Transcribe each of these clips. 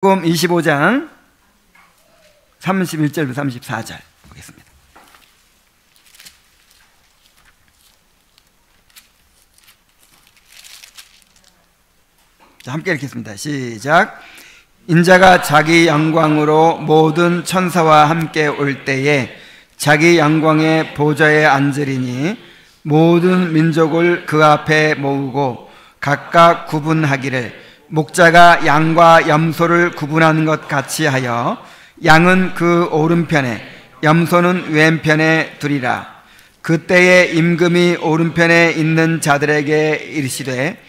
마태복음 25장 31절부터 34절 보겠습니다. 자, 함께 읽겠습니다. 시작. 인자가 자기 영광으로 모든 천사와 함께 올 때에 자기 영광의 보좌에 앉으리니 모든 민족을 그 앞에 모으고 각각 구분하기를 목자가 양과 염소를 구분하는 것 같이 하여 양은 그 오른편에 염소는 왼편에 두리라. 그때에 임금이 오른편에 있는 자들에게 이르시되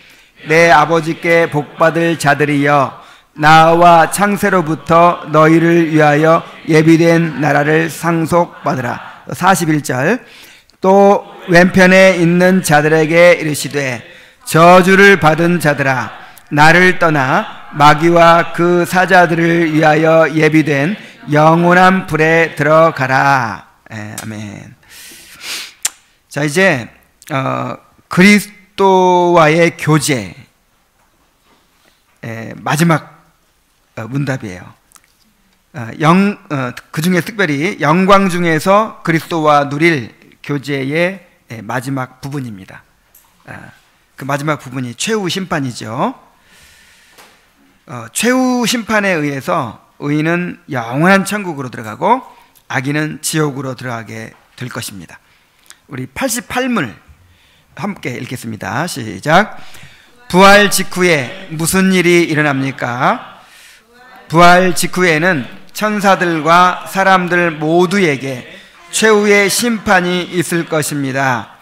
내 아버지께 복받을 자들이여 나와 창세로부터 너희를 위하여 예비된 나라를 상속받으라. 41절. 또 왼편에 있는 자들에게 이르시되 저주를 받은 자들아 나를 떠나 마귀와 그 사자들을 위하여 예비된 영원한 불에 들어가라. 아멘. 자, 이제 그리스도와의 교제 마지막 문답이에요. 그 중에 특별히 영광 중에서 그리스도와 누릴 교제의 마지막 부분입니다. 그 마지막 부분이 최후 심판이죠. 최후 심판에 의해서 의인은 영원한 천국으로 들어가고 악인은 지옥으로 들어가게 될 것입니다. 우리 88문 함께 읽겠습니다. 시작. 부활 직후에 무슨 일이 일어납니까? 부활 직후에는 천사들과 사람들 모두에게 최후의 심판이 있을 것입니다.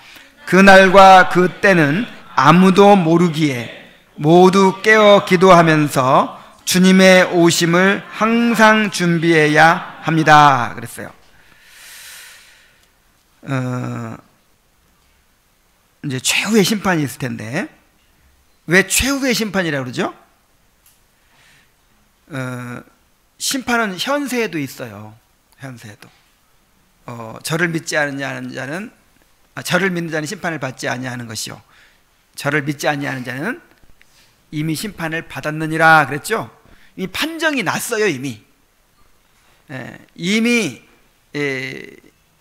그날과 그때는 아무도 모르기에 모두 깨어 기도하면서 주님의 오심을 항상 준비해야 합니다. 그랬어요. 이제 최후의 심판이 있을 텐데 왜 최후의 심판이라고 그러죠? 심판은 현세에도 있어요. 현세에도. 저를 믿지 않는 자는 저를 믿는 자는 심판을 받지 아니하는 것이요 저를 믿지 아니하는 자는 이미 심판을 받았느니라 그랬죠. 이미 판정이 났어요. 이미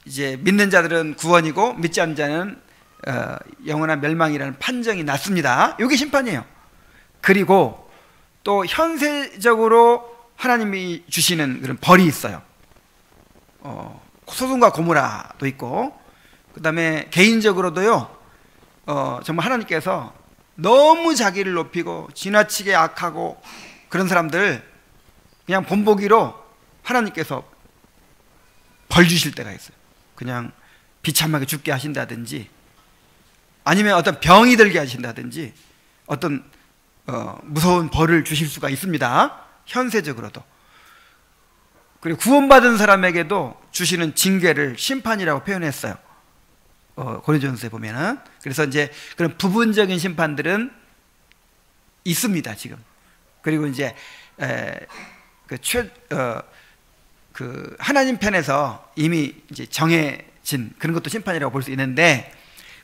이제 믿는 자들은 구원이고 믿지 않는 자는 영원한 멸망이라는 판정이 났습니다. 이게 심판이에요. 그리고 또 현세적으로 하나님이 주시는 그런 벌이 있어요. 소돔과 고모라도 있고, 그 다음에 개인적으로도요, 정말 하나님께서 너무 자기를 높이고 지나치게 악하고 그런 사람들 그냥 본보기로 하나님께서 벌 주실 때가 있어요. 그냥 비참하게 죽게 하신다든지 아니면 어떤 병이 들게 하신다든지 어떤 무서운 벌을 주실 수가 있습니다. 현세적으로도. 그리고 구원받은 사람에게도 주시는 징계를 심판이라고 표현했어요. 고린도전서에 보면은. 그래서 이제 그런 부분적인 심판들은 있습니다, 지금. 그리고 이제 그 하나님 편에서 이미 이제 정해진 그런 것도 심판이라고 볼 수 있는데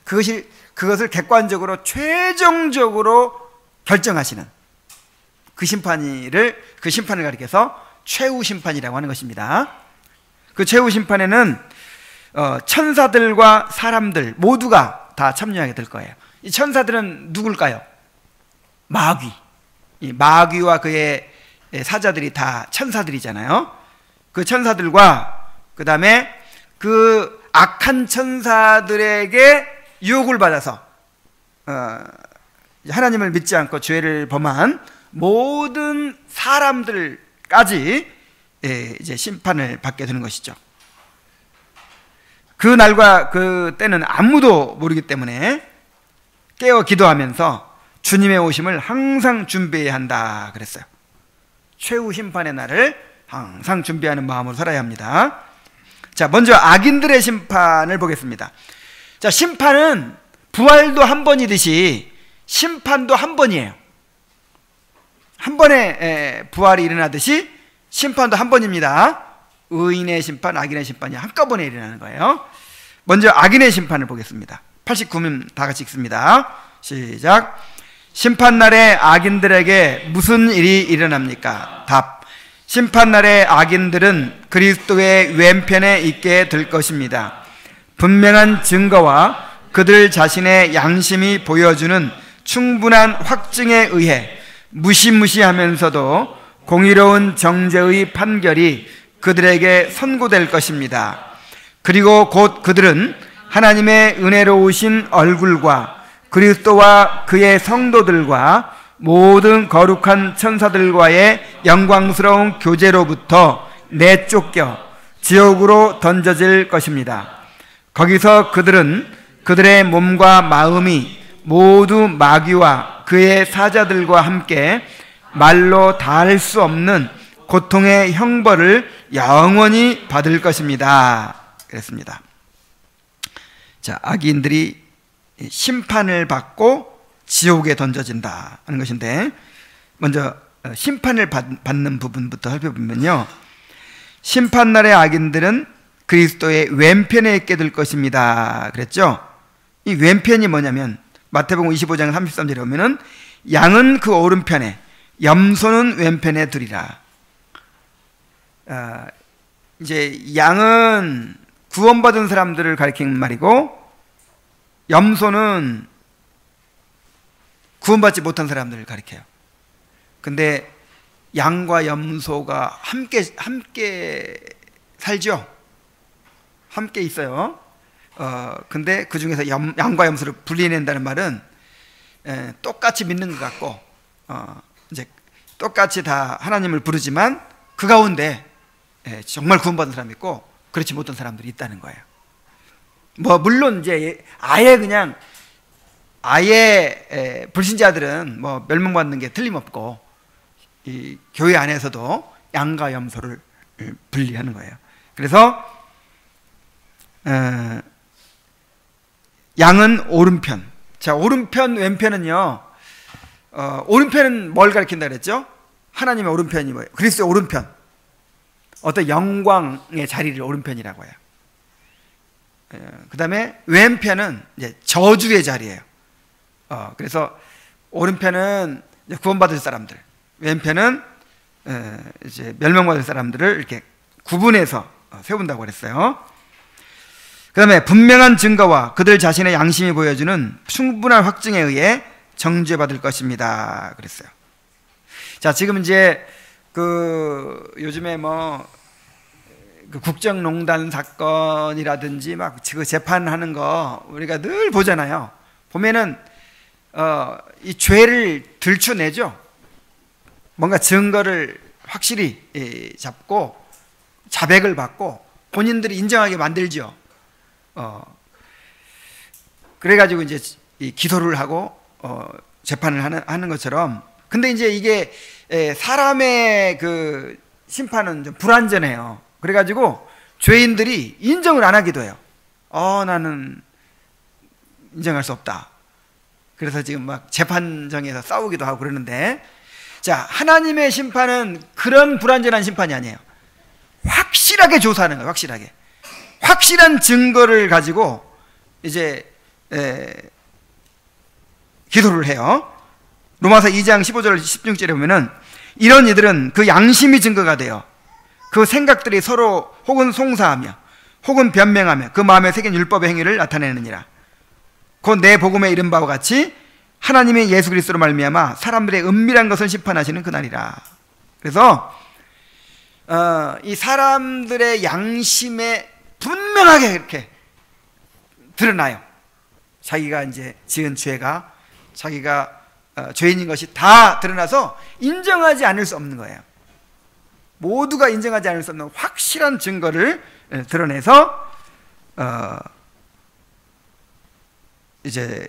그것을 객관적으로 최종적으로 결정하시는 그 심판을 가리켜서 최후 심판이라고 하는 것입니다. 그 최후 심판에는 천사들과 사람들 모두가 다 참여하게 될 거예요. 이 천사들은 누굴까요? 마귀. 이 마귀와 그의 사자들이 다 천사들이잖아요. 그 천사들과 그 다음에 그 악한 천사들에게 유혹을 받아서 하나님을 믿지 않고 죄를 범한 모든 사람들까지 이제 심판을 받게 되는 것이죠. 그 날과 그 때는 아무도 모르기 때문에 깨어 기도하면서 주님의 오심을 항상 준비해야 한다 그랬어요. 최후 심판의 날을 항상 준비하는 마음으로 살아야 합니다. 자, 먼저 악인들의 심판을 보겠습니다. 자, 심판은 부활도 한 번이듯이 심판도 한 번이에요. 한 번에 부활이 일어나듯이 심판도 한 번입니다. 의인의 심판, 악인의 심판이 한꺼번에 일어나는 거예요. 먼저 악인의 심판을 보겠습니다. 89면 다 같이 읽습니다. 시작. 심판날에 악인들에게 무슨 일이 일어납니까? 답. 심판날에 악인들은 그리스도의 왼편에 있게 될 것입니다. 분명한 증거와 그들 자신의 양심이 보여주는 충분한 확증에 의해 무시무시하면서도 공의로운 정죄의 판결이 그들에게 선고될 것입니다. 그리고 곧 그들은 하나님의 은혜로우신 얼굴과 그리스도와 그의 성도들과 모든 거룩한 천사들과의 영광스러운 교제로부터 내쫓겨 지옥으로 던져질 것입니다. 거기서 그들은 그들의 몸과 마음이 모두 마귀와 그의 사자들과 함께 말로 다할 수 없는 고통의 형벌을 영원히 받을 것입니다. 그랬습니다. 자, 악인들이 심판을 받고 지옥에 던져진다 하는 것인데, 먼저 심판을 받는 부분부터 살펴보면요, 심판날의 악인들은 그리스도의 왼편에 있게 될 것입니다 그랬죠. 이 왼편이 뭐냐면 마태복음 25장 33절에 보면은 양은 그 오른편에 염소는 왼편에 두리라. 이제 양은 구원받은 사람들을 가리키는 말이고, 염소는 구원받지 못한 사람들을 가리켜요. 근데 양과 염소가 함께 살죠. 함께 있어요. 근데 그 중에서 양과 염소를 분리낸다는 말은 똑같이 믿는 것 같고, 이제 똑같이 다 하나님을 부르지만 그 가운데 정말 구원받은 사람이 있고 그렇지 못한 사람들이 있다는 거예요. 뭐 물론 이제 아예 불신자들은 뭐 멸망받는 게 틀림없고, 이 교회 안에서도 양과 염소를 분리하는 거예요. 그래서 양은 오른편. 자, 오른편 왼편은요, 오른편은 뭘 가리킨다 그랬죠? 하나님의 오른편이 뭐예요? 그리스도의 오른편, 어떤 영광의 자리를 오른편이라고 해요. 그 다음에 왼편은 이제 저주의 자리예요. 그래서 오른편은 이제 구원받을 사람들, 왼편은 이제 멸망받을 사람들을 이렇게 구분해서 세운다고 그랬어요. 그 다음에 분명한 증거와 그들 자신의 양심이 보여주는 충분한 확증에 의해 정죄받을 것입니다 그랬어요. 자, 지금 이제 요즘에 뭐 그 국정농단 사건이라든지 막 그 재판하는 거 우리가 늘 보잖아요. 보면은 이 죄를 들춰내죠. 뭔가 증거를 확실히 잡고 자백을 받고 본인들이 인정하게 만들죠. 그래가지고 이제 기소를 하고 재판을 하는 것처럼. 근데 이제 이게 사람의 그 심판은 좀 불완전해요. 그래가지고 죄인들이 인정을 안 하기도 해요. 나는 인정할 수 없다. 그래서 지금 막 재판정에서 싸우기도 하고 그러는데, 자, 하나님의 심판은 그런 불완전한 심판이 아니에요. 확실하게 조사하는 거예요. 확실한 증거를 가지고 이제 기도를 해요. 로마서 2장 15절 16절에 보면은 이런 이들은 그 양심이 증거가 돼요. 그 생각들이 서로 혹은 송사하며 혹은 변명하며 그 마음에 새긴 율법의 행위를 나타내느니라. 곧 내 복음에 이른 바와 같이 하나님의 예수 그리스도로 말미암아 사람들의 은밀한 것을 심판하시는 그날이라. 그래서 이 사람들의 양심에 분명하게 이렇게 드러나요. 자기가 이제 지은 죄가, 자기가 죄인인 것이 다 드러나서 인정하지 않을 수 없는 거예요. 모두가 인정하지 않을 수 없는 확실한 증거를 드러내서 이제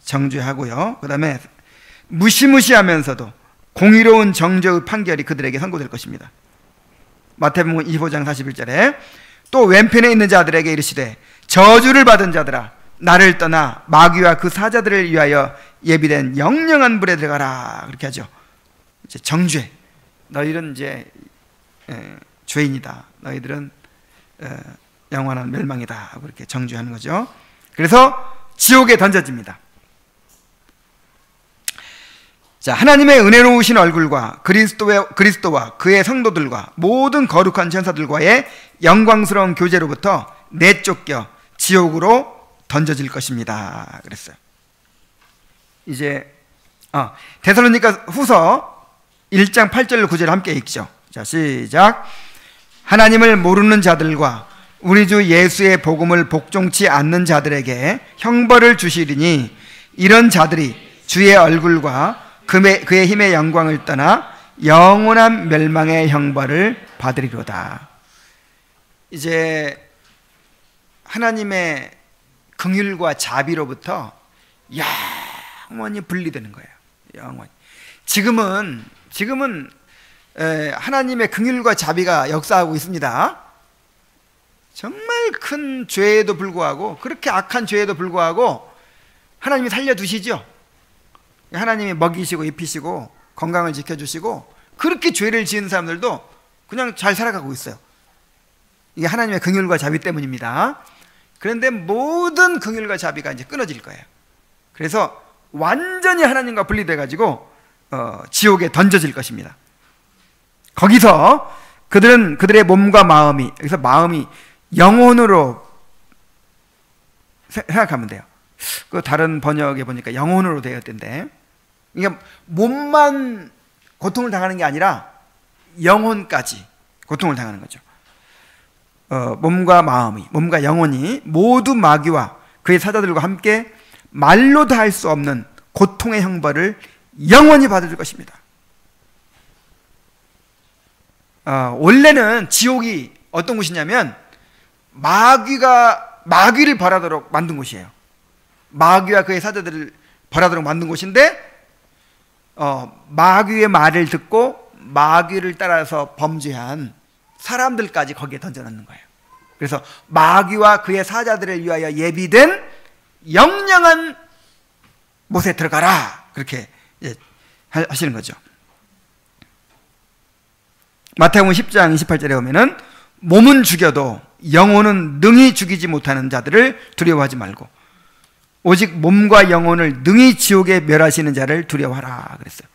정죄하고요. 그 다음에 무시무시하면서도 공의로운 정죄의 판결이 그들에게 선고될 것입니다. 마태복음 25장 41절에 또 왼편에 있는 자들에게 이르시되 저주를 받은 자들아, 나를 떠나 마귀와 그 사자들을 위하여 예비된 영영한 불에 들어가라. 그렇게 하죠. 이제 정죄. 너희는 이제 죄인이다. 너희들은 영원한 멸망이다. 그렇게 정죄하는 거죠. 그래서 지옥에 던져집니다. 자, 하나님의 은혜로우신 얼굴과 그리스도와 그의 성도들과 모든 거룩한 천사들과의 영광스러운 교제로부터 내쫓겨 지옥으로 던져질 것입니다. 그랬어요. 이제 데살로니가 후서 1장 8절 9절 함께 읽죠. 자, 시작. 하나님을 모르는 자들과 우리 주 예수의 복음을 복종치 않는 자들에게 형벌을 주시리니 이런 자들이 주의 얼굴과 그의 힘의 영광을 떠나 영원한 멸망의 형벌을 받으리로다. 이제 하나님의 긍휼과 자비로부터 영원히 분리되는 거예요. 영원히. 지금은 하나님의 긍휼과 자비가 역사하고 있습니다. 정말 큰 죄에도 불구하고, 그렇게 악한 죄에도 불구하고 하나님이 살려두시죠. 하나님이 먹이시고 입히시고 건강을 지켜주시고, 그렇게 죄를 지은 사람들도 그냥 잘 살아가고 있어요. 이게 하나님의 긍휼과 자비 때문입니다. 그런데 모든 긍휼과 자비가 이제 끊어질 거예요. 그래서 완전히 하나님과 분리돼 가지고 지옥에 던져질 것입니다. 거기서 그들의 몸과 마음이, 여기서 마음이 영혼으로 생각하면 돼요. 그 다른 번역에 보니까 영혼으로 되어 있던데, 그러니까 몸만 고통을 당하는 게 아니라 영혼까지 고통을 당하는 거죠. 몸과 영혼이 모두 마귀와 그의 사자들과 함께 말로도 할 수 없는 고통의 형벌을 영원히 받을 것입니다. 원래는 지옥이 어떤 곳이냐면 마귀를 벌하도록 만든 곳이에요. 마귀와 그의 사자들을 벌하도록 만든 곳인데, 마귀의 말을 듣고 마귀를 따라서 범죄한 사람들까지 거기에 던져놓는 거예요. 그래서 마귀와 그의 사자들을 위하여 예비된 영영한 못에 들어가라, 그렇게 하시는 거죠. 마태복음 10장 28절에 보면은 몸은 죽여도 영혼은 능히 죽이지 못하는 자들을 두려워하지 말고 오직 몸과 영혼을 능히 지옥에 멸하시는 자를 두려워하라 그랬어요.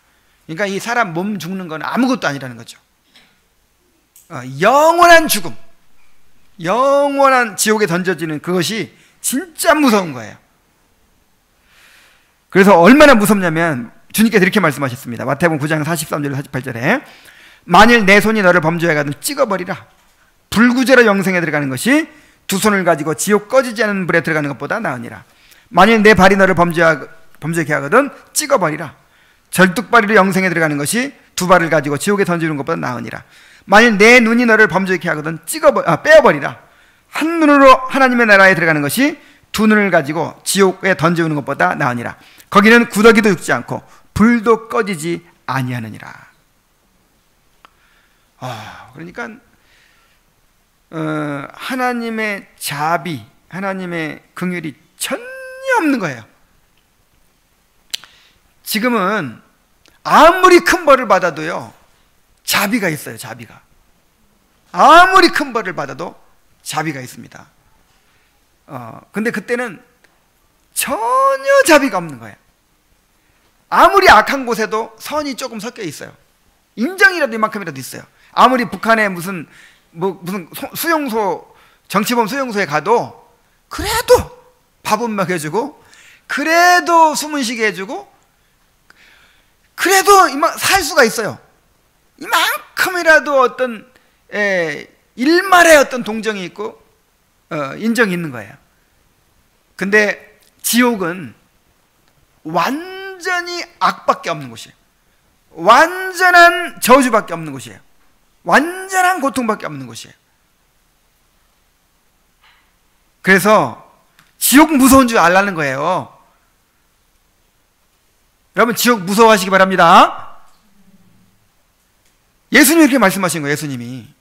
그러니까 이 사람 몸 죽는 건 아무것도 아니라는 거죠. 영원한 죽음, 영원한 지옥에 던져지는 그것이 진짜 무서운 거예요. 그래서 얼마나 무섭냐면 주님께서 이렇게 말씀하셨습니다. 마태복음 9장 43절 48절에 만일 내 손이 너를 범죄에 가든 찍어버리라. 불구제로 영생에 들어가는 것이 두 손을 가지고 지옥 꺼지지 않은 불에 들어가는 것보다 나으니라. 만일 내 발이 너를 범죄케 하거든 찍어버리라. 절뚝발이로 영생에 들어가는 것이 두 발을 가지고 지옥에 던지는 것보다 나으니라. 만일 내 눈이 너를 범죄케 하거든 빼어버리라. 한 눈으로 하나님의 나라에 들어가는 것이 두 눈을 가지고 지옥에 던지는 것보다 나으니라. 거기는 구더기도 죽지 않고 불도 꺼지지 아니하느니라. 그러니까 하나님의 자비, 하나님의 긍휼이 전혀 없는 거예요. 지금은 아무리 큰 벌을 받아도요, 자비가 있어요. 자비가. 아무리 큰 벌을 받아도 자비가 있습니다. 근데 그때는 전혀 자비가 없는 거예요. 아무리 악한 곳에도 선이 조금 섞여 있어요. 인정이라도 이만큼이라도 있어요. 아무리 북한에 무슨 수용소, 정치범 수용소에 가도 그래도 밥은 먹여주고, 그래도 숨은 쉬게 해주고, 그래도 살 수가 있어요. 이만큼이라도 어떤 일말의 어떤 동정이 있고 인정이 있는 거예요. 근데 지옥은 완전히 악밖에 없는 곳이에요. 완전한 저주밖에 없는 곳이에요. 완전한 고통밖에 없는 곳이에요. 그래서 지옥 무서운 줄 알라는 거예요. 여러분, 지옥 무서워하시기 바랍니다. 예수님이 이렇게 말씀하신 거예요. 예수님이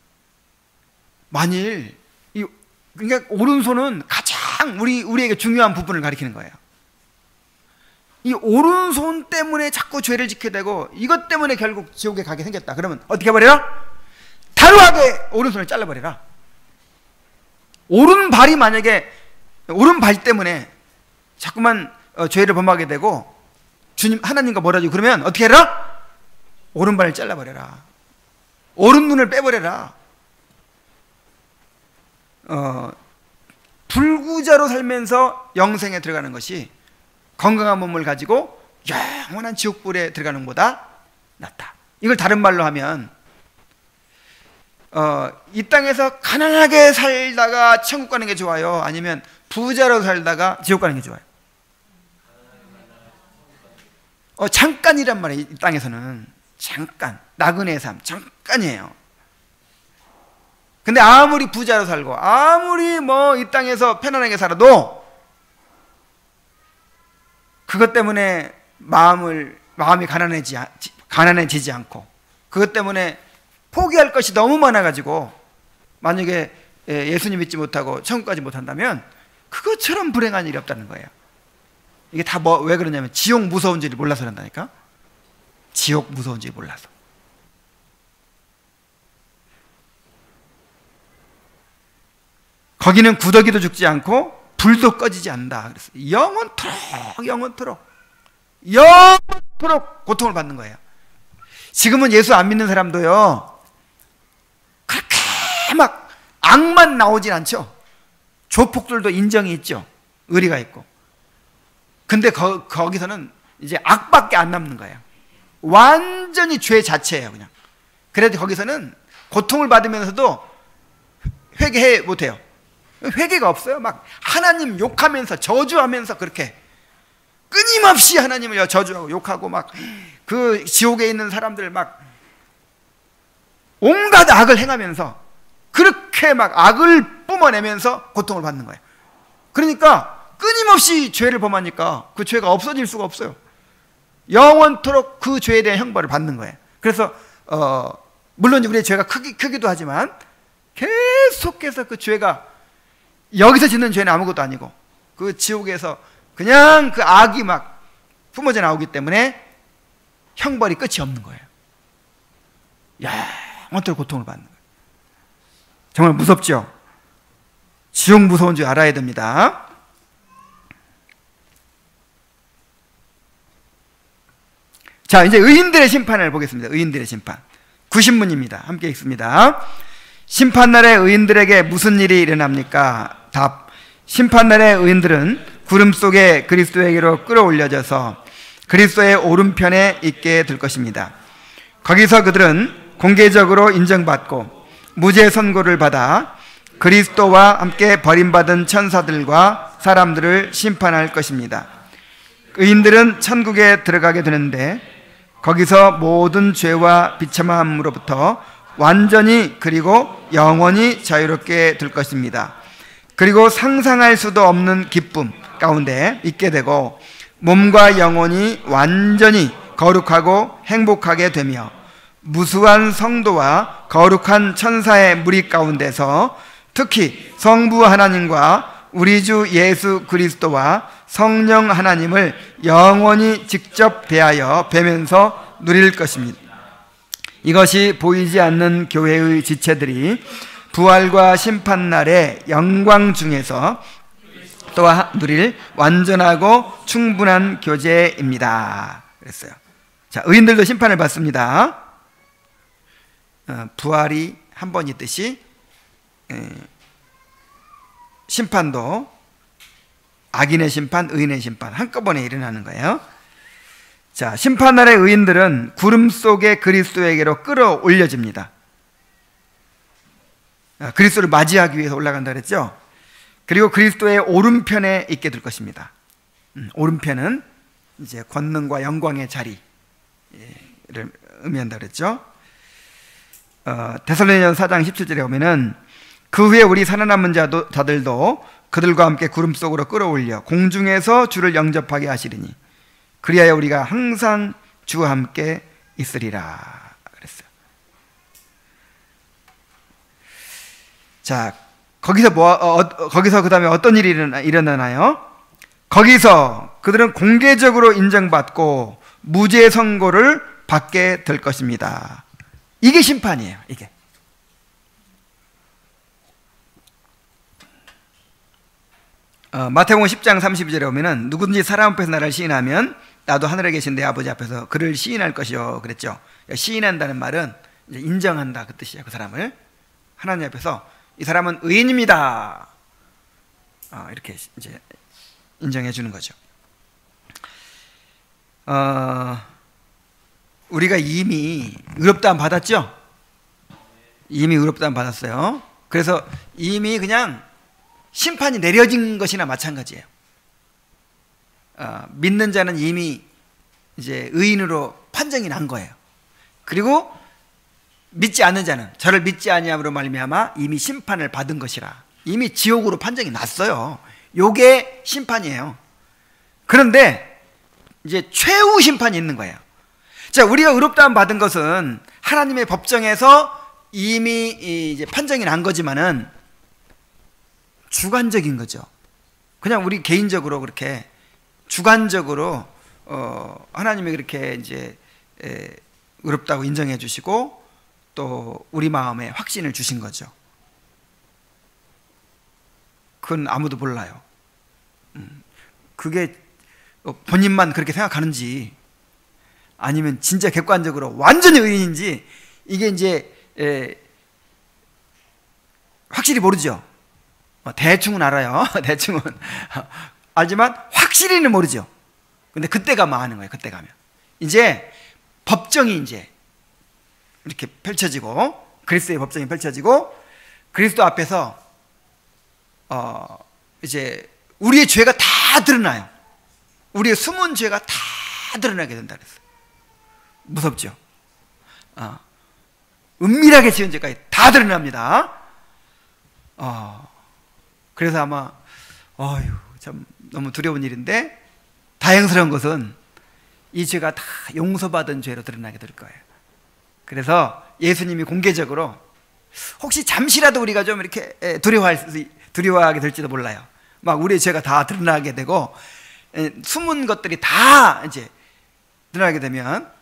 만일 그러니까 오른손은 가장 우리에게 중요한 부분을 가리키는 거예요. 이 오른손 때문에 자꾸 죄를 짓게 되고 이것 때문에 결국 지옥에 가게 생겼다. 그러면 어떻게 해버려라? 단호하게 오른손을 잘라버려라. 오른발이 만약에 오른발 때문에 자꾸만 죄를 범하게 되고 주님 하나님과 멀어지고 그러면 어떻게 해라? 오른발을 잘라버려라. 오른 눈을 빼버려라. 불구자로 살면서 영생에 들어가는 것이 건강한 몸을 가지고 영원한 지옥불에 들어가는 것보다 낫다. 이걸 다른 말로 하면 이 땅에서 가난하게 살다가 천국 가는 게 좋아요? 아니면 부자로 살다가 지옥 가는 게 좋아요? 잠깐이란 말이에요. 이 땅에서는 잠깐, 나그네의 삶 잠깐이에요. 근데 아무리 부자로 살고 아무리 뭐 이 땅에서 편안하게 살아도 그것 때문에 마음이 가난해지지 않고 그것 때문에 포기할 것이 너무 많아가지고 만약에 예수님 믿지 못하고 천국 가지 못한다면 그것처럼 불행한 일이 없다는 거예요. 이게 다 왜 그러냐면 지옥 무서운지를 몰라서 그런다니까. 지옥 무서운지 몰라서. 거기는 구더기도 죽지 않고 불도 꺼지지 않는다. 그래서 영원토록 고통을 받는 거예요. 지금은 예수 안 믿는 사람도요 그렇게 막 악만 나오진 않죠. 조폭들도 인정이 있죠. 의리가 있고. 근데 거기서는 이제 악밖에 안 남는 거예요. 완전히 죄 자체예요, 그냥. 그래도 거기서는 고통을 받으면서도 회개해 못해요. 회개가 없어요. 막 하나님 욕하면서 저주하면서 그렇게 끊임없이 하나님을 저주하고 욕하고 막 그 지옥에 있는 사람들 막 온갖 악을 행하면서 그렇게 막 악을 뿜어내면서 고통을 받는 거예요. 그러니까 끊임없이 죄를 범하니까 그 죄가 없어질 수가 없어요. 영원토록 그 죄에 대한 형벌을 받는 거예요. 그래서 물론 우리의 죄가 크기도 하지만 계속해서 그 죄가 여기서 짓는 죄는 아무것도 아니고 그 지옥에서 그냥 그 악이 막 품어져 나오기 때문에 형벌이 끝이 없는 거예요. 영원토록 고통을 받는 거예요. 정말 무섭죠? 지옥 무서운 줄 알아야 됩니다. 자, 이제 의인들의 심판을 보겠습니다. 의인들의 심판. 90문입니다. 함께 읽습니다. 심판날에 의인들에게 무슨 일이 일어납니까? 답. 심판날에 의인들은 구름 속에 그리스도에게로 끌어올려져서 그리스도의 오른편에 있게 될 것입니다. 거기서 그들은 공개적으로 인정받고 무죄 선고를 받아 그리스도와 함께 버림받은 천사들과 사람들을 심판할 것입니다. 의인들은 천국에 들어가게 되는데 거기서 모든 죄와 비참함으로부터 완전히 그리고 영원히 자유롭게 될 것입니다. 그리고 상상할 수도 없는 기쁨 가운데 있게 되고 몸과 영혼이 완전히 거룩하고 행복하게 되며 무수한 성도와 거룩한 천사의 무리 가운데서 특히 성부 하나님과 우리 주 예수 그리스도와 성령 하나님을 영원히 직접 대하여 뵈면서 누릴 것입니다. 이것이 보이지 않는 교회의 지체들이 부활과 심판날의 영광 중에서 또 누릴 완전하고 충분한 교제입니다. 그랬어요. 자, 의인들도 심판을 받습니다. 부활이 한 번 있듯이 심판도 악인의 심판, 의인의 심판 한꺼번에 일어나는 거예요. 자, 심판날의 의인들은 구름 속에 그리스도에게로 끌어올려집니다. 그리스도를 맞이하기 위해서 올라간다 그랬죠. 그리고 그리스도의 오른편에 있게 될 것입니다. 오른편은 이제 권능과 영광의 자리를 의미한다 그랬죠. 데살로니가전서 4장 17절에 보면은 그 후에 우리 살아남은 자들도 그들과 함께 구름 속으로 끌어올려 공중에서 주를 영접하게 하시리니 그리하여 우리가 항상 주와 함께 있으리라 그랬어요. 자, 거기서 그 다음에 어떤 일이 일어나나요? 거기서 그들은 공개적으로 인정받고 무죄 선고를 받게 될 것입니다. 이게 심판이에요. 이게. 마태복음 10장 32절에 보면은 누구든지 사람 앞에서 나를 시인하면 나도 하늘에 계신 내 아버지 앞에서 그를 시인할 것이요 그랬죠. 시인한다는 말은 이제 인정한다 그 뜻이에요. 그 사람을 하나님 앞에서 이 사람은 의인입니다. 이렇게 이제 인정해 주는 거죠. 우리가 이미 의롭다함 받았죠? 이미 의롭다함 받았어요. 그래서 이미 그냥 심판이 내려진 것이나 마찬가지예요. 믿는 자는 이미 이제 의인으로 판정이 난 거예요. 그리고 믿지 않는 자는 저를 믿지 아니함으로 말미암아 이미 심판을 받은 것이라. 이미 지옥으로 판정이 났어요. 요게 심판이에요. 그런데 이제 최후 심판이 있는 거예요. 자, 우리가 의롭다함 받은 것은 하나님의 법정에서 이미 이제 판정이 난 거지만은 주관적인 거죠. 그냥 우리 개인적으로 그렇게 주관적으로 하나님이 그렇게 이제 의롭다고 인정해 주시고 또 우리 마음에 확신을 주신 거죠. 그건 아무도 몰라요. 그게 본인만 그렇게 생각하는지 아니면 진짜 객관적으로 완전히 의인인지 이게 이제 확실히 모르죠. 대충은 알아요. 대충은 알지만 확실히는 모르죠. 근데 그때 가면 아는 거예요. 그때 가면 이제 법정이 이제 이렇게 펼쳐지고 그리스도의 법정이 펼쳐지고 그리스도 앞에서 이제 우리의 죄가 다 드러나요. 우리의 숨은 죄가 다 드러나게 된다 그랬어요. 무섭죠? 은밀하게 지은 죄까지 다 드러납니다. 그래서 아마 참 너무 두려운 일인데 다행스러운 것은 이 죄가 다 용서받은 죄로 드러나게 될 거예요. 그래서 예수님이 공개적으로 혹시 잠시라도 우리가 좀 이렇게 두려워하게 될지도 몰라요. 막 우리의 죄가 다 드러나게 되고 숨은 것들이 다 이제 드러나게 되면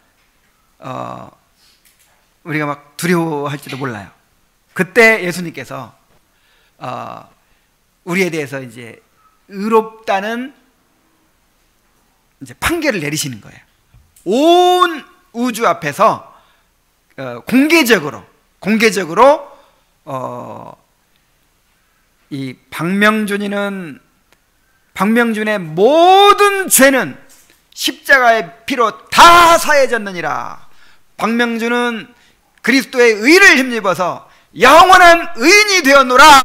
우리가 막 두려워할지도 몰라요. 그때 예수님께서 우리에 대해서 이제 의롭다는 이제 판결을 내리시는 거예요. 온 우주 앞에서 공개적으로 이 박명준의 모든 죄는 십자가의 피로 다 사해졌느니라. 박명준은 그리스도의 의를 힘입어서 영원한 의인이 되었노라.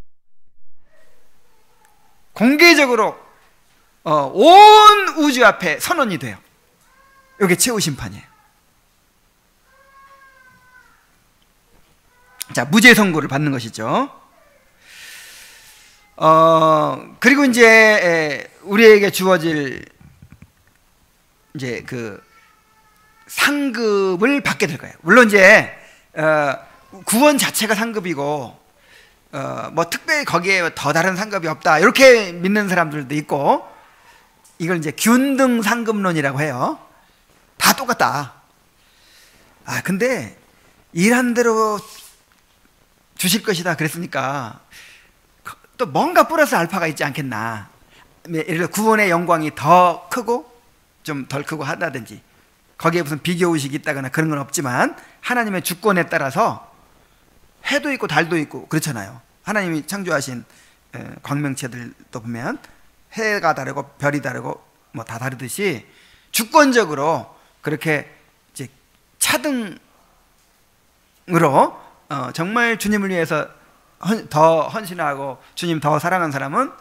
공개적으로 온 우주 앞에 선언이 돼요. 이게 최후 심판이에요. 자, 무죄 선고를 받는 것이죠. 그리고 이제 우리에게 주어질 이제 그 상급을 받게 될 거예요. 물론 이제 구원 자체가 상급이고 뭐 특별히 거기에 더 다른 상급이 없다 이렇게 믿는 사람들도 있고 이걸 이제 균등 상급론이라고 해요. 다 똑같다. 근데 일한 대로 주실 것이다 그랬으니까 또 뭔가 플러스 알파가 있지 않겠나. 예를 들어 구원의 영광이 더 크고 좀 덜 크고 하다든지 거기에 무슨 비교의식이 있다거나 그런 건 없지만 하나님의 주권에 따라서 해도 있고 달도 있고 그렇잖아요. 하나님이 창조하신 광명체들도 보면 해가 다르고 별이 다르고 뭐 다 다르듯이 주권적으로 그렇게 이제 차등으로 정말 주님을 위해서 더 헌신하고 주님 더 사랑한 사람은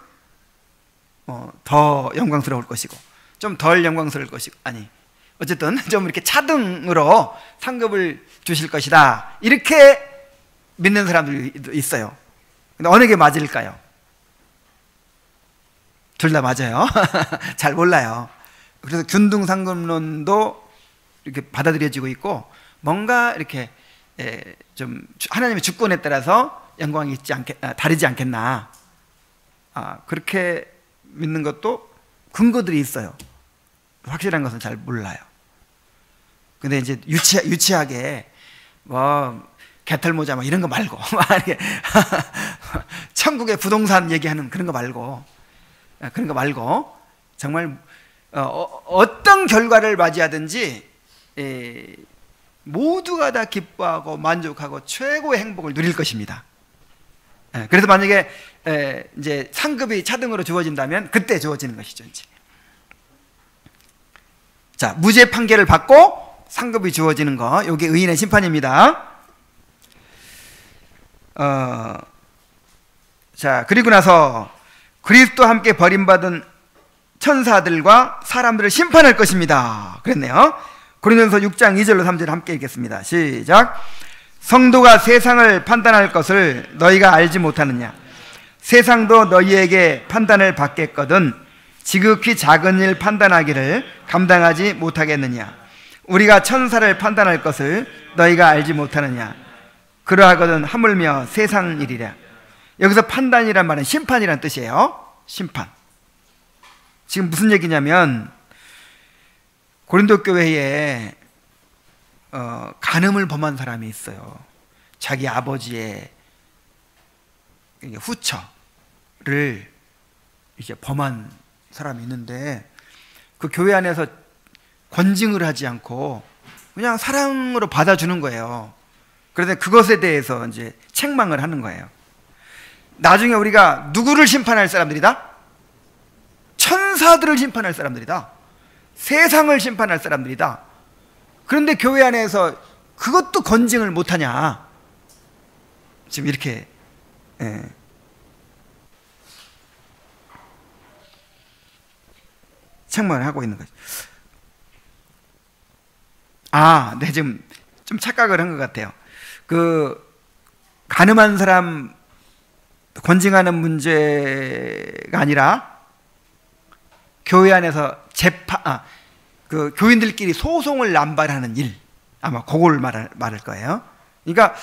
더 영광스러울 것이고 좀 덜 영광스러울 것이고 어쨌든 좀 이렇게 차등으로 상급을 주실 것이다 이렇게 믿는 사람들도 있어요. 근데 어느 게 맞을까요? 둘 다 맞아요. 잘 몰라요. 그래서 균등상급론도 이렇게 받아들여지고 있고 뭔가 이렇게 좀 하나님의 주권에 따라서 영광이 있지 다르지 않겠나. 그렇게 믿는 것도 근거들이 있어요. 확실한 것은 잘 몰라요. 근데 이제 유치하게 뭐 개털모자 뭐 이런 거 말고 천국의 부동산 얘기하는 그런 거 말고 정말 어떤 결과를 맞이하든지 모두가 다 기뻐하고 만족하고 최고의 행복을 누릴 것입니다. 그래서 만약에 이제 상급이 차등으로 주어진다면 그때 주어지는 것이죠. 이제. 자, 무죄 판결을 받고 상급이 주어지는 거, 이게 의인의 심판입니다. 자, 그리고 나서 그리스도와 함께 버림받은 천사들과 사람들을 심판할 것입니다. 그랬네요. 고린도전서 6장 2절로 3절 함께 읽겠습니다. 시작. 성도가 세상을 판단할 것을 너희가 알지 못하느냐? 세상도 너희에게 판단을 받겠거든 지극히 작은 일 판단하기를 감당하지 못하겠느냐? 우리가 천사를 판단할 것을 너희가 알지 못하느냐? 그러하거든 하물며 세상 일이랴. 여기서 판단이란 말은 심판이란 뜻이에요. 심판. 지금 무슨 얘기냐면 고린도 교회에 간음을 범한 사람이 있어요. 자기 아버지의 후처를 이제 범한 사람이 있는데 그 교회 안에서 권징을 하지 않고 그냥 사랑으로 받아주는 거예요. 그런데 그것에 대해서 이제 책망을 하는 거예요. 나중에 우리가 누구를 심판할 사람들이다? 천사들을 심판할 사람들이다. 세상을 심판할 사람들이다. 그런데 교회 안에서 그것도 권징을 못하냐? 지금 이렇게 책망을 하고 있는 거죠. 네, 지금 좀 착각을 한 것 같아요. 그 간음한 사람 권징하는 문제가 아니라 교회 안에서 그 교인들끼리 소송을 남발하는 일, 아마 그걸 말할 거예요. 그러니까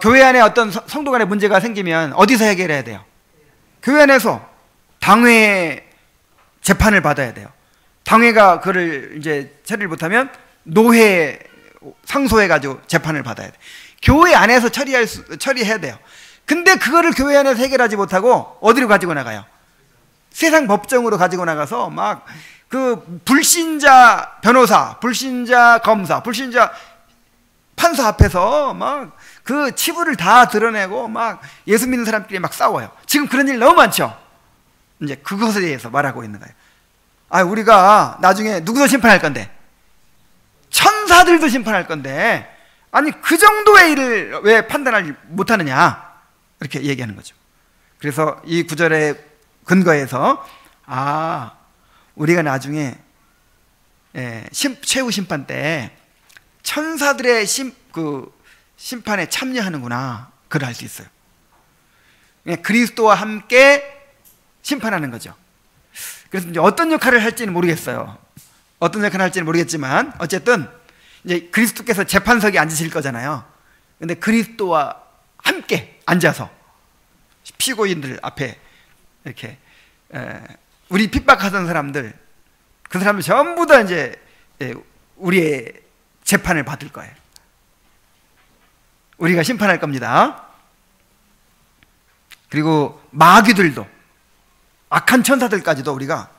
교회 안에 어떤 성도 간의 문제가 생기면 어디서 해결해야 돼요? 교회 안에서 당회 재판을 받아야 돼요. 당회가 그를 이제 처리를 못하면 노회 상소해가지고 재판을 받아야 돼. 교회 안에서 처리해야 돼요. 근데 그거를 교회 안에서 해결하지 못하고 어디로 가지고 나가요? 세상 법정으로 가지고 나가서 막 그 불신자 변호사, 불신자 검사, 불신자 판사 앞에서 막 그 치부를 다 드러내고 막 예수 믿는 사람끼리 막 싸워요. 지금 그런 일 너무 많죠. 이제 그것에 대해서 말하고 있는 거예요. 우리가 나중에 누구도 심판할 건데, 천사들도 심판할 건데, 아니 그 정도의 일을 왜 판단을 못하느냐, 이렇게 얘기하는 거죠. 그래서 이 구절의 근거에서 우리가 나중에 최후 심판 때 천사들의 심판에 참여하는구나, 그걸 알 수 있어요. 그리스도와 함께 심판하는 거죠. 그래서 이제 어떤 역할을 할지는 모르겠어요. 어떤 역할을 할지는 모르겠지만 어쨌든 이제 그리스도께서 재판석에 앉으실 거잖아요. 근데 그리스도와 함께 앉아서 피고인들 앞에 이렇게 우리 핍박하던 사람들, 그 사람들 전부 다 이제 우리의 재판을 받을 거예요. 우리가 심판할 겁니다. 그리고 마귀들도, 악한 천사들까지도 우리가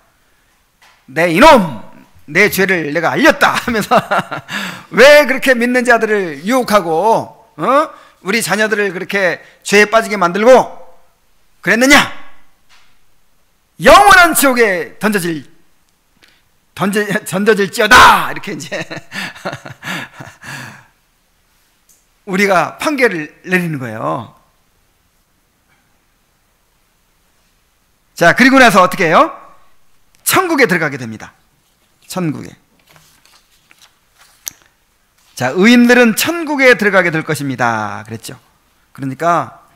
내 이놈, 내 죄를 내가 알렸다 하면서 왜 그렇게 믿는 자들을 유혹하고 우리 자녀들을 그렇게 죄에 빠지게 만들고 그랬느냐? 영원한 지옥에 던져질지어다, 이렇게 이제 우리가 판결을 내리는 거예요. 자, 그리고 나서 어떻게 해요? 천국에 들어가게 됩니다. 천국에. 자, 의인들은 천국에 들어가게 될 것입니다, 그랬죠. 그러니까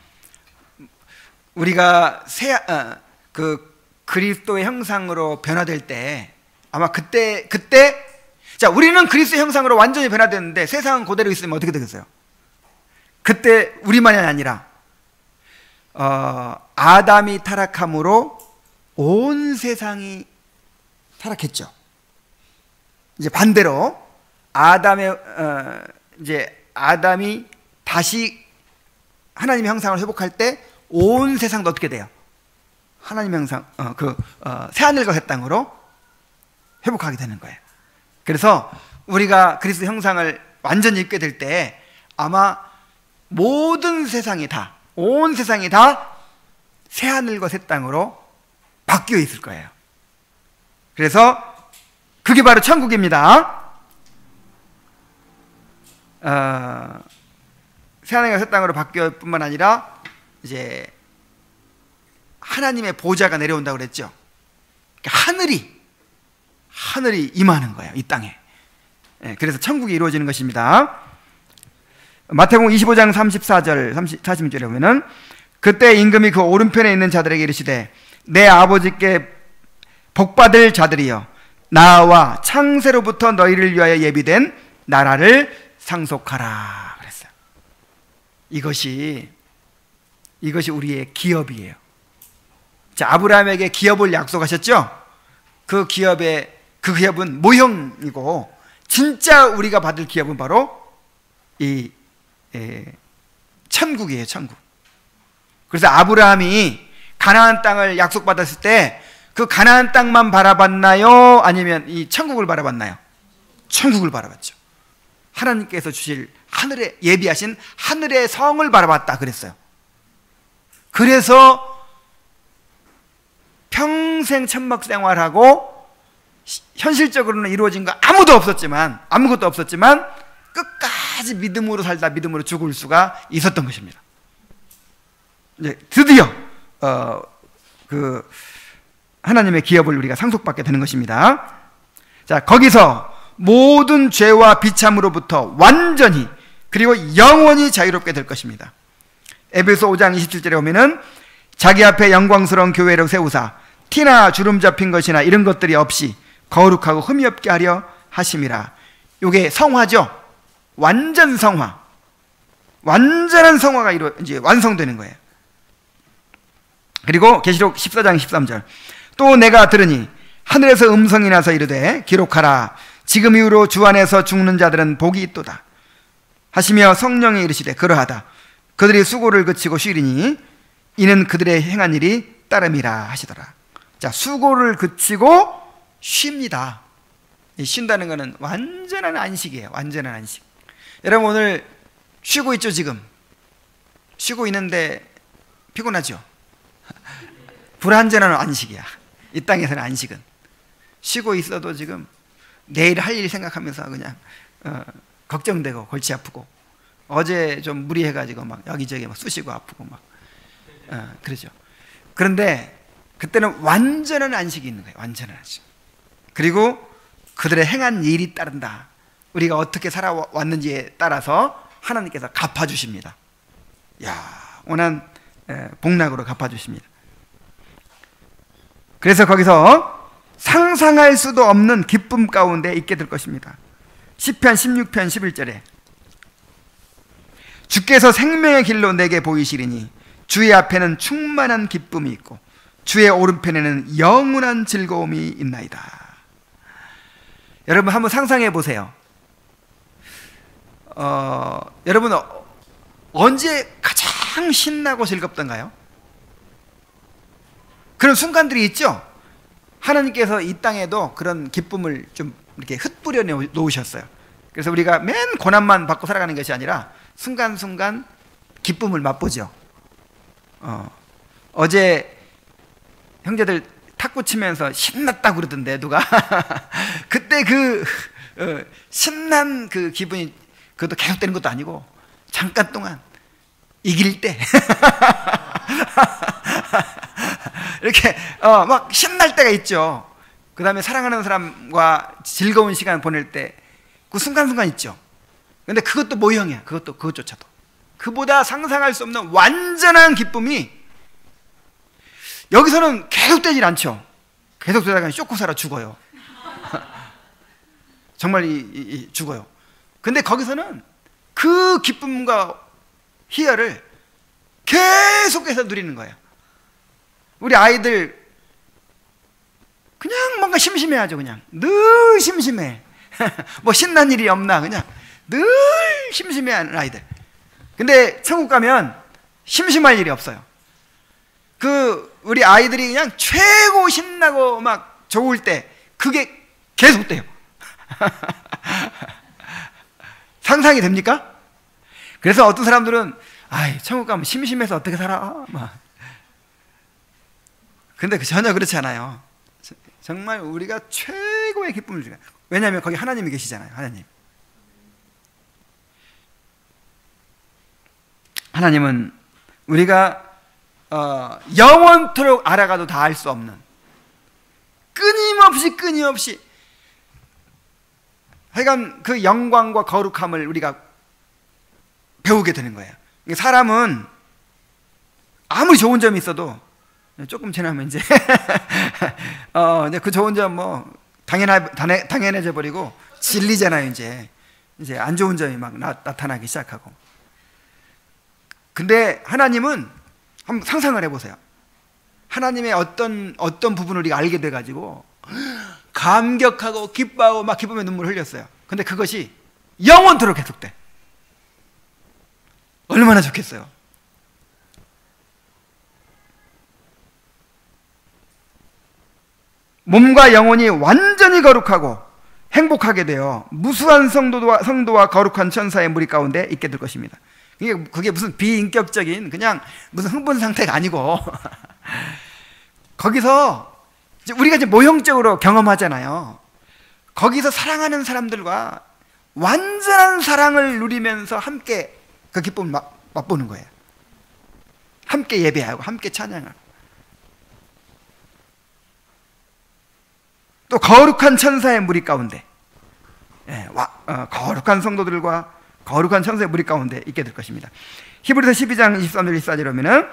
우리가 그리스도의 형상으로 변화될 때, 아마 그때 자, 우리는 그리스도의 형상으로 완전히 변화됐는데 세상은 그대로 있으면 어떻게 되겠어요? 그때 우리만이 아니라 아담이 타락함으로 온 세상이 타락했죠. 이제 반대로 아담이 다시 하나님의 형상을 회복할 때 온 세상도 어떻게 돼요? 하나님의 형상, 새하늘과 새 땅으로 회복하게 되는 거예요. 그래서 우리가 그리스도 형상을 완전히 입게 될 때 아마 모든 세상이 다, 온 세상이 다 새하늘과 새 땅으로 바뀌어 있을 거예요. 그래서 그게 바로 천국입니다. 새하늘과 새 땅으로 바뀌어 뿐만 아니라 이제 하나님의 보좌가 내려온다고 그랬죠. 하늘이 임하는 거예요, 이 땅에. 그래서 천국이 이루어지는 것입니다. 마태복음 25장 34절 46절에 보면은 그때 임금이 그 오른편에 있는 자들에게 이르시되 내 아버지께 복받을 자들이여 나와 창세로부터 너희를 위하여 예비된 나라를 상속하라 그랬어요. 이것이 우리의 기업이에요. 자, 아브라함에게 기업을 약속하셨죠? 그 기업은 모형이고 진짜 우리가 받을 기업은 바로 이 천국이에요, 천국. 그래서 아브라함이 가나안 땅을 약속받았을 때 그 가나안 땅만 바라봤나요? 아니면 이 천국을 바라봤나요? 천국을 바라봤죠. 하나님께서 주실 하늘에 예비하신 하늘의 성을 바라봤다 그랬어요. 그래서 평생 천막 생활하고 현실적으로는 이루어진 거 아무것도 없었지만 끝까지 믿음으로 살다 믿음으로 죽을 수가 있었던 것입니다. 이제 드디어 그 하나님의 기업을 우리가 상속받게 되는 것입니다. 자, 거기서 모든 죄와 비참으로부터 완전히 그리고 영원히 자유롭게 될 것입니다. 에베소 5장 27절에 보면은 자기 앞에 영광스러운 교회를 세우사 티나 주름 잡힌 것이나 이런 것들이 없이 거룩하고 흠이 없게 하려 하심이라. 이게 성화죠. 완전 성화, 완전한 성화가 이제 완성되는 거예요. 그리고 계시록 14장 13절 또 내가 들으니 하늘에서 음성이 나서 이르되 기록하라 지금 이후로 주 안에서 죽는 자들은 복이 있도다 하시며 성령이 이르시되 그러하다 그들이 수고를 그치고 쉬리니 이는 그들의 행한 일이 따름이라 하시더라. 자, 수고를 그치고 쉽니다. 쉰다는 것은 완전한 안식이에요. 완전한 안식. 여러분 오늘 쉬고 있죠? 지금 쉬고 있는데 피곤하죠? 불완전한 안식이야. 이 땅에서는 안식은 쉬고 있어도 지금 내일 할 일 생각하면서 그냥 걱정되고 골치 아프고 어제 좀 무리해가지고 막 여기저기 막 쑤시고 아프고 막 그러죠. 그런데 그때는 완전한 안식이 있는 거예요. 완전한 안식. 그리고 그들의 행한 일이 따른다. 우리가 어떻게 살아왔는지에 따라서 하나님께서 갚아주십니다. 영원한 복락으로 갚아주십니다. 그래서 거기서 상상할 수도 없는 기쁨 가운데 있게 될 것입니다. 시편 16편 11절에 주께서 생명의 길로 내게 보이시리니 주의 앞에는 충만한 기쁨이 있고 주의 오른편에는 영원한 즐거움이 있나이다. 여러분 한번 상상해 보세요. 여러분 언제 가장 신나고 즐겁던가요? 그런 순간들이 있죠? 하나님께서 이 땅에도 그런 기쁨을 좀 이렇게 흩뿌려 놓으셨어요. 그래서 우리가 맨 고난만 받고 살아가는 것이 아니라 순간순간 기쁨을 맛보죠. 어제 형제들 탁구 치면서 신났다고 그러던데 누가 그때 그 신난 그 기분이 그것도 계속되는 것도 아니고 잠깐 동안 이길 때 이렇게 막 신날 때가 있죠. 그 다음에 사랑하는 사람과 즐거운 시간 보낼 때 그 순간순간 있죠. 근데 그것도 모형이야. 그것조차도 그보다 상상할 수 없는 완전한 기쁨이 여기서는 계속되질 않죠. 계속되다가 쇼크사라 죽어요. 정말 죽어요. 근데 거기서는 그 기쁨과 희열을 계속해서 누리는 거예요. 우리 아이들 그냥 뭔가 심심해하죠. 그냥 늘 심심해. 뭐 신난 일이 없나 그냥 늘 심심해하는 아이들. 근데 천국 가면 심심할 일이 없어요. 우리 아이들이 그냥 최고 신나고 막 좋을 때 그게 계속 돼요. 상상이 됩니까? 그래서 어떤 사람들은 아이, 천국 가면 심심해서 어떻게 살아? 막. 근데 전혀 그렇지 않아요. 정말 우리가 최고의 기쁨을 주는 거예요. 왜냐하면 거기 하나님이 계시잖아요. 하나님은 우리가 영원토록 알아가도 다 알 수 없는, 끊임없이 하여간 그 영광과 거룩함을 우리가 배우게 되는 거예요. 사람은 아무리 좋은 점이 있어도 조금 지나면 이제 그 좋은 점 뭐 당연해져 버리고 질리잖아요. 이제 안 좋은 점이 막 나타나기 시작하고. 근데 하나님은 한번 상상을 해보세요. 하나님의 어떤 부분을 우리가 알게 돼가지고 감격하고 기뻐하고 막 기쁨의 눈물을 흘렸어요. 근데 그것이 영원토록 계속돼. 얼마나 좋겠어요. 몸과 영혼이 완전히 거룩하고 행복하게 되어 무수한 성도와 거룩한 천사의 무리 가운데 있게 될 것입니다. 그게 무슨 비인격적인 그냥 무슨 흥분 상태가 아니고 거기서 우리가 이제 모형적으로 경험하잖아요. 거기서 사랑하는 사람들과 완전한 사랑을 누리면서 함께 그 기쁨을 맛보는 거예요. 함께 예배하고 함께 찬양하고. 또 거룩한 천사의 무리 가운데, 거룩한 성도들과 거룩한 천사의 무리 가운데 있게 될 것입니다. 히브리서 12장 23절 24절에 보면은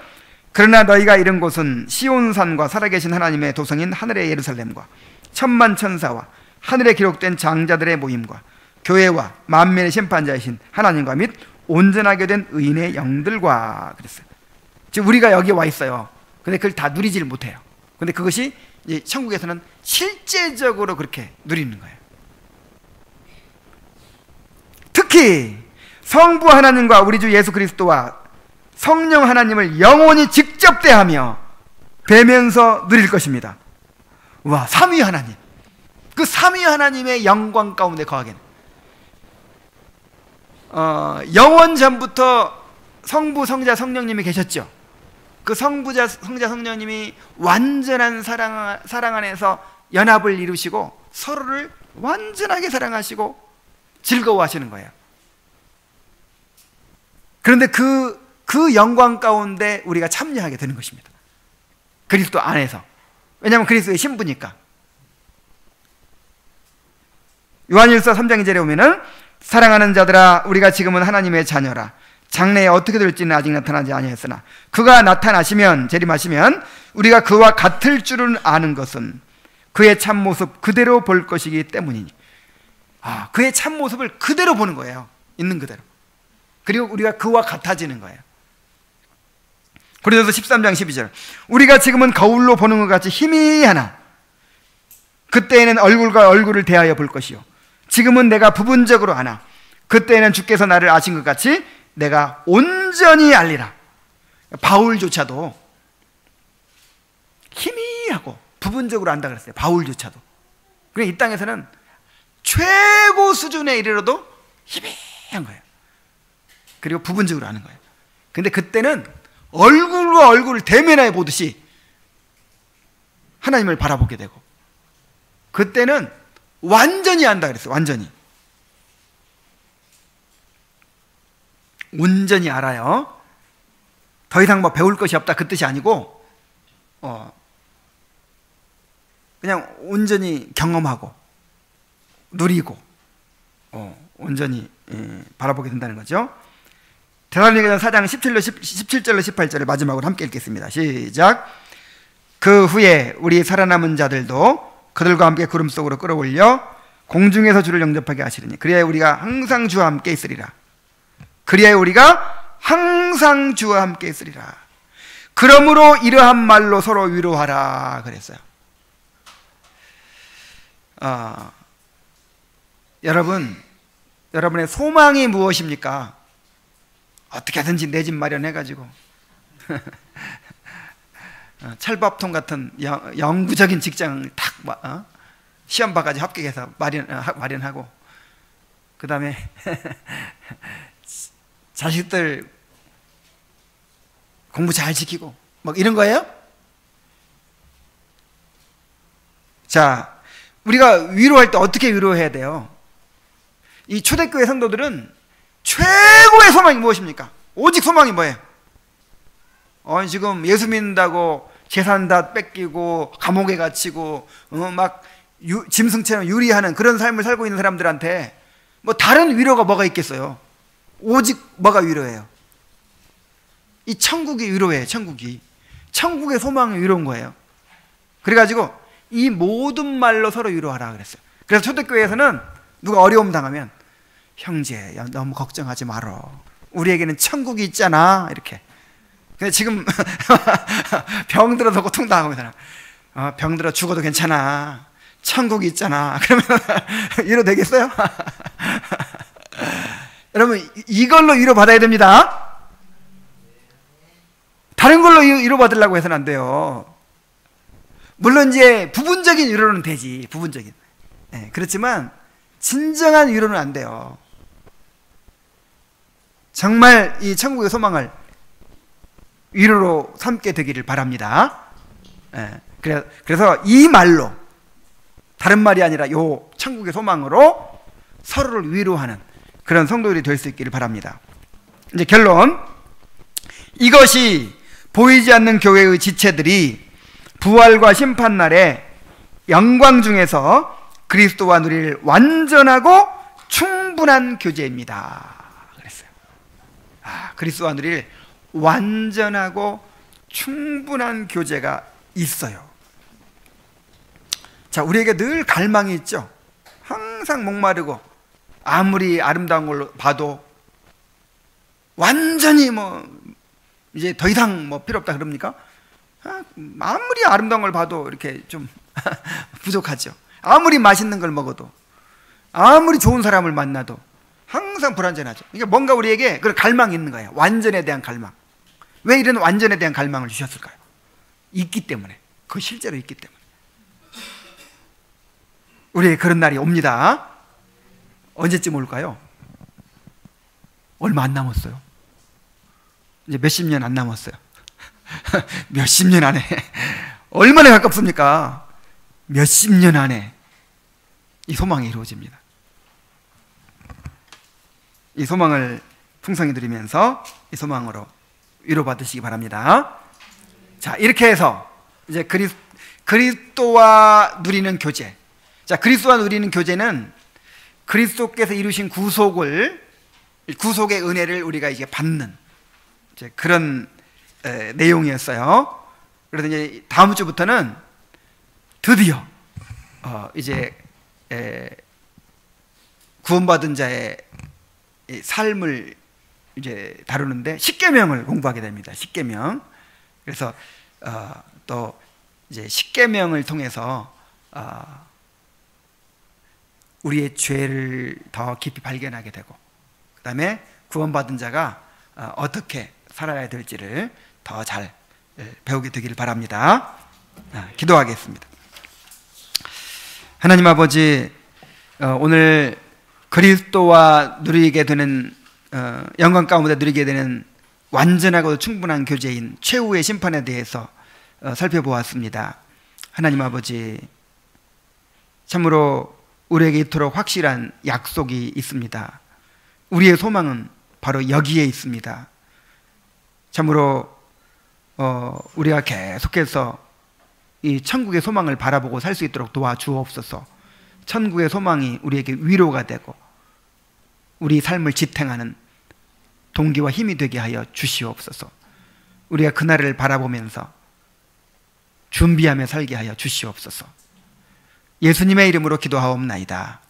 그러나 너희가 이른 곳은 시온산과 살아계신 하나님의 도성인 하늘의 예루살렘과 천만 천사와 하늘에 기록된 장자들의 모임과 교회와 만민의 심판자이신 하나님과 및 온전하게 된 의인의 영들과 그랬어요. 지금 우리가 여기 와 있어요. 근데 그걸 다 누리지를 못해요. 근데 그것이 이제 천국에서는 실제적으로 그렇게 누리는 거예요. 특히 성부 하나님과 우리 주 예수 그리스도와 성령 하나님을 영원히 직접 대하며 뵈면서 누릴 것입니다. 와, 삼위 하나님, 그 삼위 하나님의 영광 가운데 거하게. 영원 전부터 성부, 성자, 성령님이 계셨죠. 그 성부자, 성자, 성령님이 완전한 사랑 안에서 연합을 이루시고 서로를 완전하게 사랑하시고 즐거워하시는 거예요. 그런데 그 영광 가운데 우리가 참여하게 되는 것입니다. 그리스도 안에서. 왜냐하면 그리스도의 신부니까. 요한일서 3장 2절에 보면은 사랑하는 자들아 우리가 지금은 하나님의 자녀라. 장래에 어떻게 될지는 아직 나타나지 아니했으나 그가 나타나시면 재림하시면 우리가 그와 같을 줄은 아는 것은 그의 참모습 그대로 볼 것이기 때문이니. 그의 참모습을 그대로 보는 거예요. 있는 그대로. 그리고 우리가 그와 같아지는 거예요. 고린도서 13장 12절 우리가 지금은 거울로 보는 것 같이 희미하나 그때에는 얼굴과 얼굴을 대하여 볼 것이요 지금은 내가 부분적으로 아나 그때에는 주께서 나를 아신 것 같이 내가 온전히 알리라. 바울조차도 희미하고 부분적으로 안다 그랬어요. 바울조차도. 그래 이 땅에서는 최고 수준에 이르러도 희미한 거예요. 그리고 부분적으로 아는 거예요. 근데 그때는 얼굴과 얼굴을 대면해 보듯이 하나님을 바라보게 되고 그때는 완전히 안다 그랬어요. 완전히. 온전히 알아요. 더 이상 뭐 배울 것이 없다 그 뜻이 아니고 그냥 온전히 경험하고 누리고 온전히 바라보게 된다는 거죠. 데살로니가전서 4장 17절로 18절을 마지막으로 함께 읽겠습니다. 시작. 그 후에 우리 살아남은 자들도 그들과 함께 구름 속으로 끌어올려 공중에서 주를 영접하게 하시리니 그리하여 우리가 항상 주와 함께 있으리라. 그리하여 우리가 항상 주와 함께 있으리라. 그러므로 이러한 말로 서로 위로하라 그랬어요. 여러분의 소망이 무엇입니까? 어떻게 하든지 내 집 마련해가지고 찰밥통 같은 영구적인 직장을 탁 시험봐까지 합격해서 마련하고, 그 다음에 자식들 공부 잘 지키고 막 이런 거예요? 자, 우리가 위로할 때 어떻게 위로해야 돼요? 이 초대교회 성도들은 최고의 소망이 무엇입니까? 오직 소망이 뭐예요? 지금 예수 믿는다고 재산 다 뺏기고 감옥에 갇히고 막 짐승처럼 유리하는 그런 삶을 살고 있는 사람들한테 뭐 다른 위로가 뭐가 있겠어요? 오직 뭐가 위로예요? 이 천국이 위로예요. 천국의 소망이 위로인 거예요. 그래가지고 이 모든 말로 서로 위로하라 그랬어요. 그래서 초대교회에서는 누가 어려움 당하면 형제 너무 걱정하지 말어, 우리에게는 천국이 있잖아, 이렇게. 근데 지금 병 들어서 고통당하고 있잖아. 병 들어 죽어도 괜찮아, 천국이 있잖아. 그러면 위로 되겠어요? 여러분, 이걸로 위로 받아야 됩니다. 다른 걸로 위로 받으려고 해서는 안 돼요. 물론 이제 부분적인 위로는 되지, 부분적인. 네, 그렇지만 진정한 위로는 안 돼요. 정말 이 천국의 소망을 위로로 삼게 되기를 바랍니다. 네, 그래서 이 말로, 다른 말이 아니라 요 천국의 소망으로 서로를 위로하는 그런 성도들이 될 수 있기를 바랍니다. 이제 결론, 이것이 보이지 않는 교회의 지체들이 부활과 심판날에 영광 중에서 그리스도와 누릴 완전하고 충분한 교제입니다 그랬어요. 그리스도와 누릴 완전하고 충분한 교제가 있어요. 자, 우리에게 늘 갈망이 있죠. 항상 목마르고 아무리 아름다운 걸로 봐도 완전히 뭐 이제 더 이상 뭐 필요 없다 그럽니까? 아무리 아름다운 걸 봐도 이렇게 좀 부족하죠. 아무리 맛있는 걸 먹어도, 아무리 좋은 사람을 만나도 항상 불완전하죠. 그러니까 뭔가 우리에게 그런 갈망이 있는 거예요. 완전에 대한 갈망. 왜 이런 완전에 대한 갈망을 주셨을까요? 있기 때문에. 그거 실제로 있기 때문에. 우리에게 그런 날이 옵니다. 언제쯤 올까요? 얼마 안 남았어요. 이제 몇십 년 안 남았어요. 몇십 년 안에 얼마나 가깝습니까? 몇십 년 안에 이 소망이 이루어집니다. 이 소망을 풍성히 드리면서 이 소망으로 위로받으시기 바랍니다. 자, 이렇게 해서 이제 그리스도와 누리는 교제. 자, 그리스도와 누리는 교제는 그리스도께서 이루신 구속의 은혜를 우리가 이제 받는 이제 그런 내용이었어요. 그래서 이제 다음 주부터는 드디어 이제 구원받은 자의 삶을 이제 다루는데 십계명을 공부하게 됩니다. 십계명. 그래서 또 이제 십계명을 통해서 우리의 죄를 더 깊이 발견하게 되고, 그 다음에 구원받은 자가 어떻게 살아야 될지를 더 잘 배우게 되기를 바랍니다. 기도하겠습니다. 하나님 아버지, 오늘 그리스도와 누리게 되는 영광 가운데 누리게 되는 완전하고 충분한 교제인 최후의 심판에 대해서 살펴보았습니다. 하나님 아버지, 참으로 우리에게 이토록 확실한 약속이 있습니다. 우리의 소망은 바로 여기에 있습니다. 참으로 우리가 계속해서 이 천국의 소망을 바라보고 살 수 있도록 도와주옵소서. 천국의 소망이 우리에게 위로가 되고 우리 삶을 지탱하는 동기와 힘이 되게 하여 주시옵소서. 우리가 그날을 바라보면서 준비하며 살게 하여 주시옵소서. 예수님의 이름으로 기도하옵나이다.